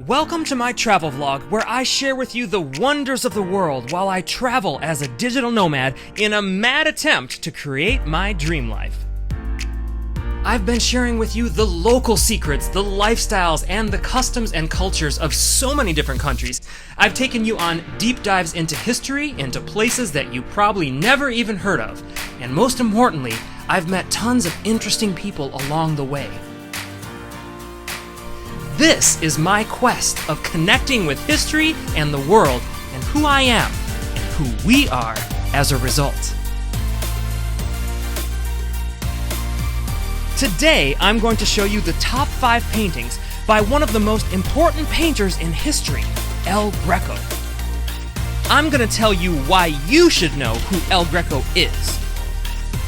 Welcome to my travel vlog, where I share with you the wonders of the world while I travel as a digital nomad in a mad attempt to create my dream life. I've been sharing with you the local secrets, the lifestyles, and the customs and cultures of so many different countries. I've taken you on deep dives into history, into places that you probably never even heard of. And most importantly, I've met tons of interesting people along the way. This is my quest of connecting with history and the world, and who I am, and who we are as a result. Today, I'm going to show you the top 5 paintings by one of the most important painters in history, El Greco. I'm going to tell you why you should know who El Greco is.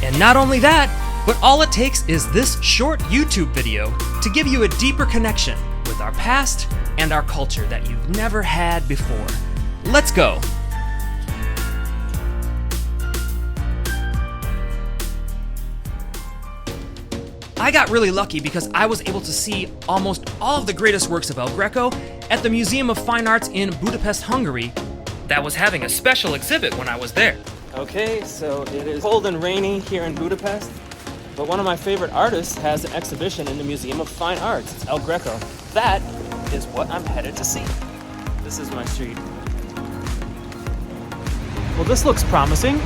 And not only that, but all it takes is this short YouTube video to give you a deeper connection with our past and our culture that you've never had before. Let's go! I got really lucky because I was able to see almost all of the greatest works of El Greco at the Museum of Fine Arts in Budapest, Hungary, that was having a special exhibit when I was there. Okay, so it is cold and rainy here in Budapest, but one of my favorite artists has an exhibition in the Museum of Fine Arts. It's El Greco. That is what I'm headed to see. This is my street. Well, this looks promising.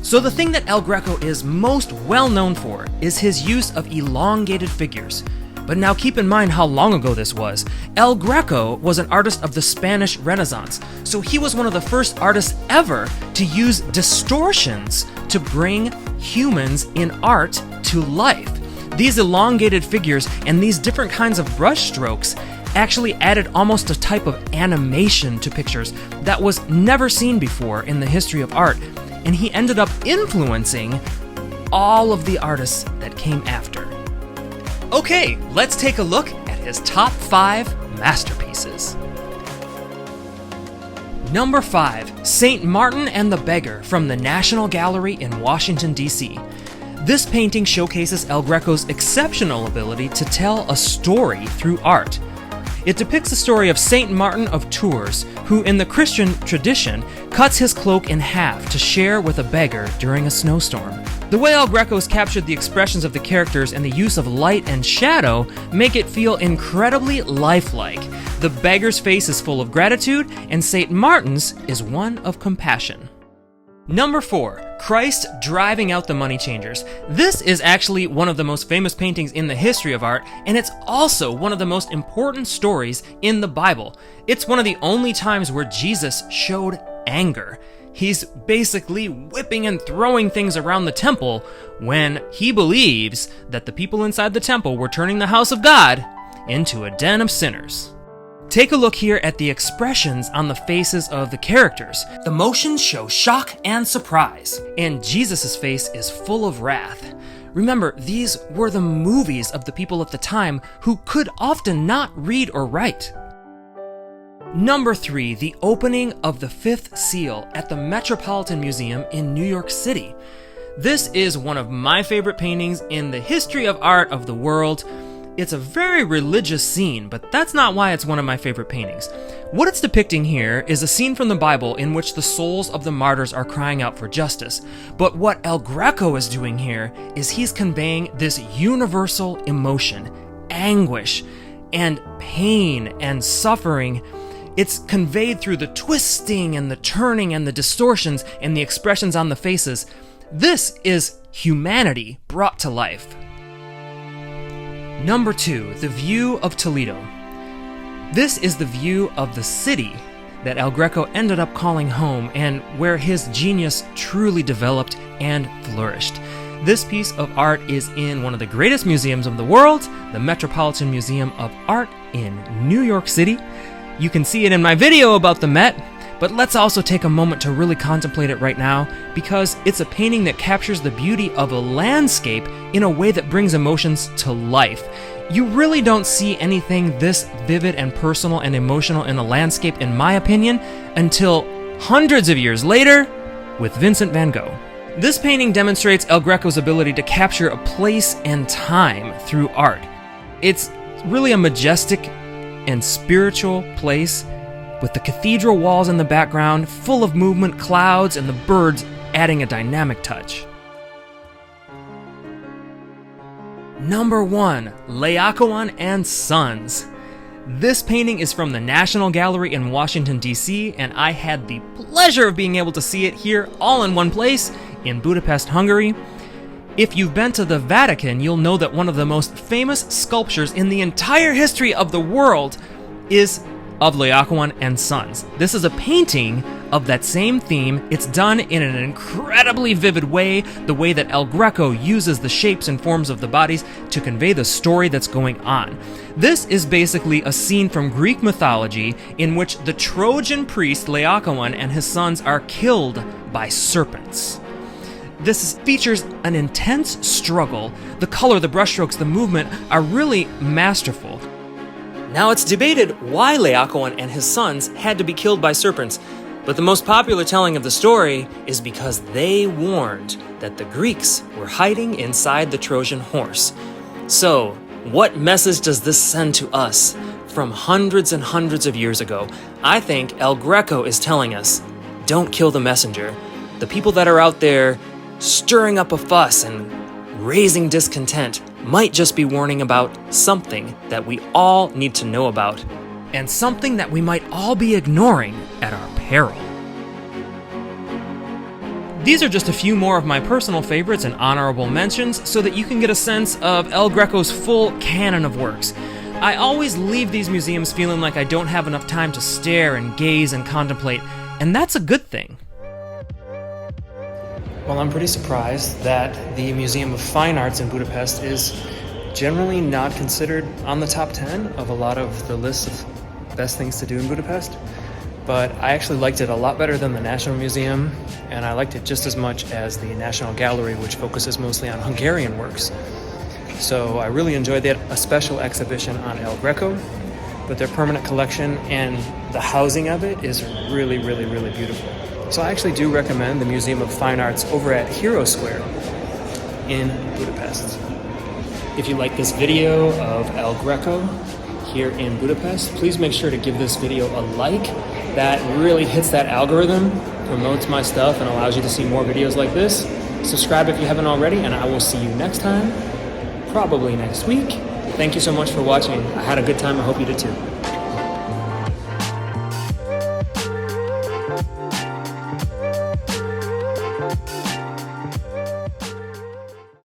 So the thing that El Greco is most well known for is his use of elongated figures. But now keep in mind how long ago this was. El Greco was an artist of the Spanish Renaissance, so he was one of the first artists ever to use distortions to bring humans in art to life. These elongated figures and these different kinds of brush strokes actually added almost a type of animation to pictures that was never seen before in the history of art, and he ended up influencing all of the artists that came after. Okay, let's take a look at his top 5 masterpieces. Number 5, Saint Martin and the Beggar from the National Gallery in Washington, D.C. This painting showcases El Greco's exceptional ability to tell a story through art. It depicts the story of Saint Martin of Tours, who in the Christian tradition cuts his cloak in half to share with a beggar during a snowstorm. The way El Greco's captured the expressions of the characters and the use of light and shadow make it feel incredibly lifelike. The beggar's face is full of gratitude, and Saint Martin's is one of compassion. Number 4, Christ driving out the money changers. This is actually one of the most famous paintings in the history of art, and it's also one of the most important stories in the Bible. It's one of the only times where Jesus showed anger. He's basically whipping and throwing things around the temple when he believes that the people inside the temple were turning the house of God into a den of sinners. Take a look here at the expressions on the faces of the characters. The motions show shock and surprise, and Jesus' face is full of wrath. Remember, these were the movies of the people at the time who could often not read or write. Number 3, the opening of the 5th seal at the Metropolitan Museum in New York City. This is one of my favorite paintings in the history of art of the world. It's a very religious scene, but that's not why it's one of my favorite paintings. What it's depicting here is a scene from the Bible in which the souls of the martyrs are crying out for justice. But what El Greco is doing here is he's conveying this universal emotion, anguish, and pain and suffering. It's conveyed through the twisting and the turning and the distortions and the expressions on the faces. This is humanity brought to life. Number 2, the view of Toledo. This is the view of the city that El Greco ended up calling home and where his genius truly developed and flourished. This piece of art is in one of the greatest museums of the world, the Metropolitan Museum of Art in New York City. You can see it in my video about the Met, but let's also take a moment to really contemplate it right now, because it's a painting that captures the beauty of a landscape in a way that brings emotions to life. You really don't see anything this vivid and personal and emotional in a landscape, in my opinion, until hundreds of years later with Vincent van Gogh. This painting demonstrates El Greco's ability to capture a place and time through art. It's really a majestic and spiritual place, with the cathedral walls in the background, full of movement, clouds, and the birds adding a dynamic touch. Number 1, Laocoon and Sons. This painting is from the National Gallery in Washington, D.C., and I had the pleasure of being able to see it here all in one place in Budapest, Hungary. If you've been to the Vatican, you'll know that one of the most famous sculptures in the entire history of the world is of Laocoon and Sons. This is a painting of that same theme. It's done in an incredibly vivid way, the way that El Greco uses the shapes and forms of the bodies to convey the story that's going on. This is basically a scene from Greek mythology in which the Trojan priest Laocoon and his sons are killed by serpents. This features an intense struggle. The color, the brushstrokes, the movement are really masterful. Now, it's debated why Laocoon and his sons had to be killed by serpents, but the most popular telling of the story is because they warned that the Greeks were hiding inside the Trojan horse. So, what message does this send to us from hundreds and hundreds of years ago? I think El Greco is telling us, don't kill the messenger. The people that are out there stirring up a fuss and raising discontent might just be warning about something that we all need to know about, and something that we might all be ignoring at our peril. These are just a few more of my personal favorites and honorable mentions so that you can get a sense of El Greco's full canon of works. I always leave these museums feeling like I don't have enough time to stare and gaze and contemplate, and that's a good thing. Well, I'm pretty surprised that the Museum of Fine Arts in Budapest is generally not considered on the top 10 of a lot of the lists of best things to do in Budapest. But I actually liked it a lot better than the National Museum, and I liked it just as much as the National Gallery, which focuses mostly on Hungarian works. So I really enjoyed that, a special exhibition on El Greco, but their permanent collection and the housing of it is really, really, really beautiful. So I actually do recommend the Museum of Fine Arts over at Hero Square in Budapest. If you like this video of El Greco here in Budapest, please make sure to give this video a like. That really hits that algorithm, promotes my stuff, and allows you to see more videos like this. Subscribe if you haven't already, and I will see you next time, probably next week. Thank you so much for watching. I had a good time. I hope you did too.